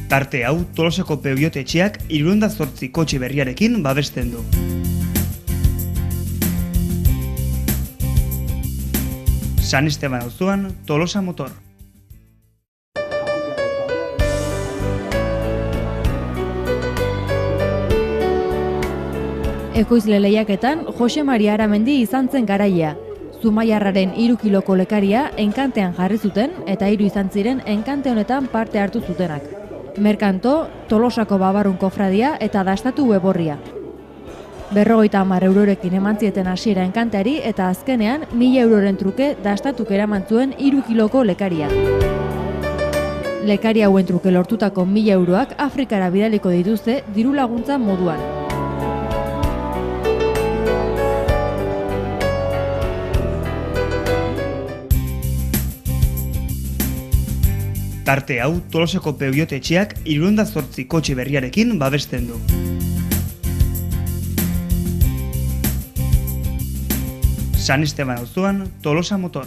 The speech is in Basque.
Tarte hau Tolosako Peugeot-etxeak 78 kotxe berriarekin babesten du. San Esteban auzoan Tolosa Motor. Ekoizle lehiaketan Jose Maria Aramendi izan zen garailea. Zumaiarraren 3 kiloko lekaria enkantean jarri zuten eta 3 izan ziren enkante honetan parte hartu zutenak. Merkanto, Tolosako Babarrun kofradia eta Dastatu weborria. 50 eurorekin eman zieten hasiera enkanteari eta azkenean 1000 euroren truke Dastatuk eraman zuen 3 kiloko lekaria. Lekari hauen truke lortutako 1000 euroak Afrikara bidaliko dituzte diru laguntza moduan. Tarte hau Tolosako Peugeot-etxeak 78 kotxe berriarekin babesten du. San Esteban auzoan Tolosa Motor.